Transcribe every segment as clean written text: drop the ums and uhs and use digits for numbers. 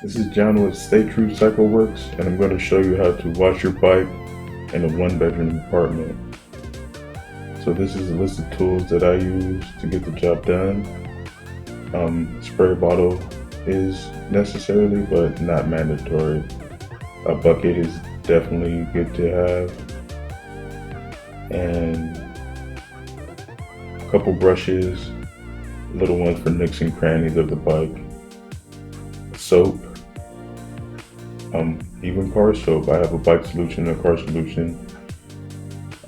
This is John with Stay True Cycleworks, and I'm going to show you how to wash your bike in a one-bedroom apartment. So this is a list of tools that I use to get the job done. Spray bottle is necessary, but not mandatory. A bucket is definitely good to have, and a couple brushes, little ones for nooks and crannies of the bike. Soap, even car soap. I have a bike solution and a car solution.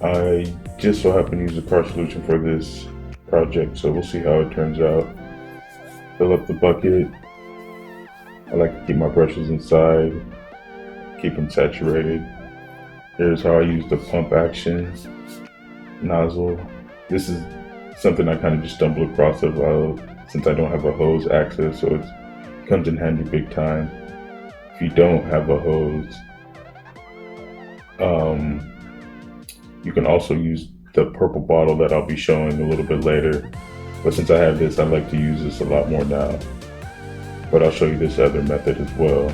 I just so happen to use a car solution for this project, so we'll see how it turns out. Fill up the bucket. I like to keep my brushes inside, keep them saturated. Here's how I use the pump action nozzle. This is something I kind of just stumbled across since I don't have a hose access, so it comes in handy big time. If you don't have a hose, you can also use the purple bottle that I'll be showing a little bit later. But since I have this, I like to use this a lot more now. But I'll show you this other method as well.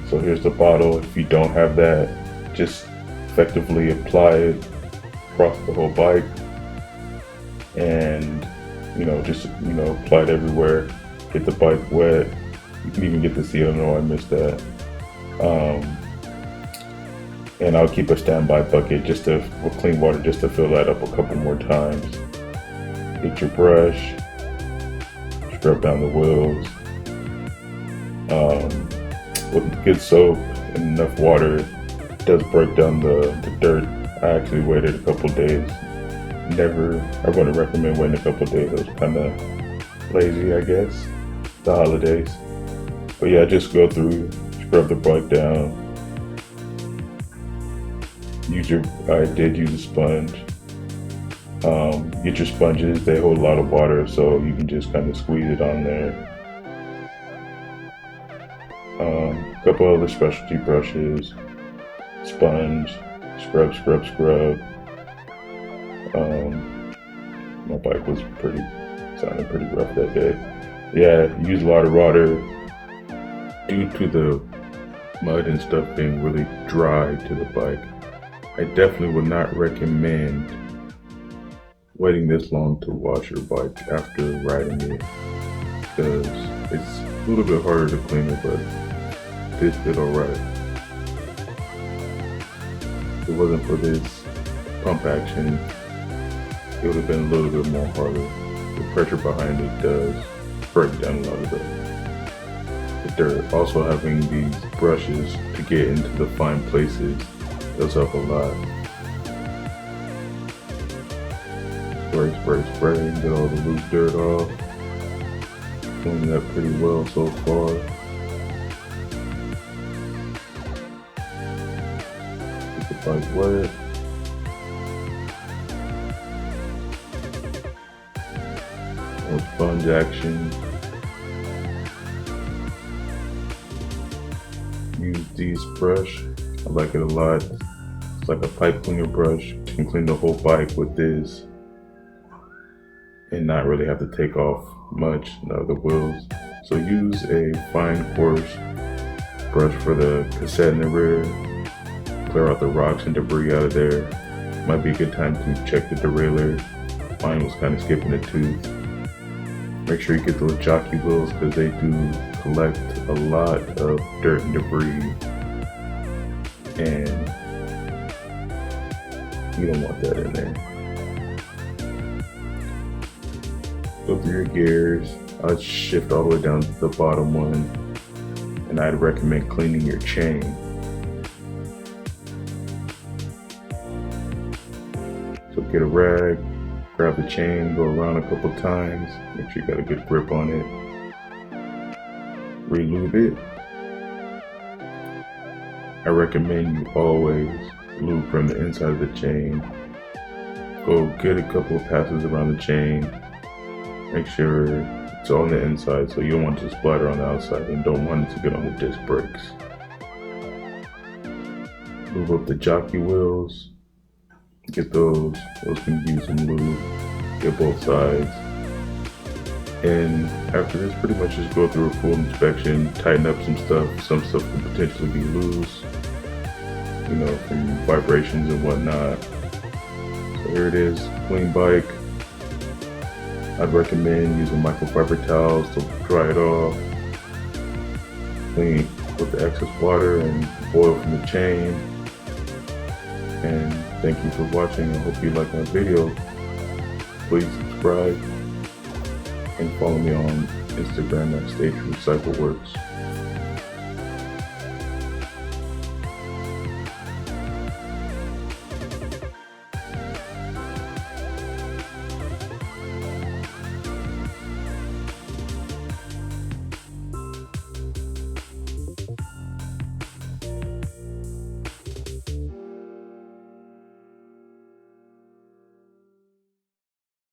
So here's the bottle. If you don't have that, just effectively apply it across the whole bike, and just apply it everywhere. Get the bike wet. You can even get the seal. No, I missed that. And I'll keep a standby bucket with clean water just to fill that up a couple more times. Get your brush, scrub down the wheels. With good soap and enough water, it does break down the dirt. I actually waited a couple days. I wouldn't recommend waiting a couple days. I was kind of lazy, I guess, the holidays. But yeah, just go through, scrub the bike down. I did use a sponge. Get your sponges, they hold a lot of water, so you can just kind of squeeze it on there. A couple other specialty brushes, sponge, scrub. My bike was sounded pretty rough that day. Yeah, use a lot of water due to the mud and stuff being really dry to the bike. I definitely would not recommend waiting this long to wash your bike after riding it, because it's a little bit harder to clean it, but this did alright. If it wasn't for this pump action, it would have been a little bit more harder. The pressure behind it does break down a lot of the dirt. Also, having these brushes to get into the fine places does help a lot. Spray, get all the loose dirt off. Doing that pretty well so far. Get the bike wet. More sponge action. Use these brush. I like it a lot. It's like a pipe cleaner brush. You can clean the whole bike with this and not really have to take off much of the wheels. So use a fine coarse brush for the cassette in the rear. Clear out the rocks and debris out of there. Might be a good time to check the derailleur. Mine was kind of skipping a tooth. Make sure you get those jockey wheels, because they do collect a lot of dirt and debris, and you don't want that in there. Go through your gears. I'd shift all the way down to the bottom one, and I'd recommend cleaning your chain. So get a rag, grab the chain, go around a couple times, make sure you got a good grip on it. Re-lube it. I recommend you always lube from the inside of the chain. Go get a couple of passes around the chain. Make sure it's on the inside, so you don't want it to splatter on the outside, and don't want it to get on the disc brakes. Lube up the jockey wheels. Get those can use some lube. Get both sides. And after this, pretty much just go through a full inspection, tighten up some stuff. Some stuff could potentially be loose, you know, from vibrations and whatnot. So here it is, clean bike. I'd recommend using microfiber towels to dry it off. Clean with the excess water and oil from the chain. And thank you for watching. I hope you like my video. Please subscribe and follow me on Instagram at Cycleworks.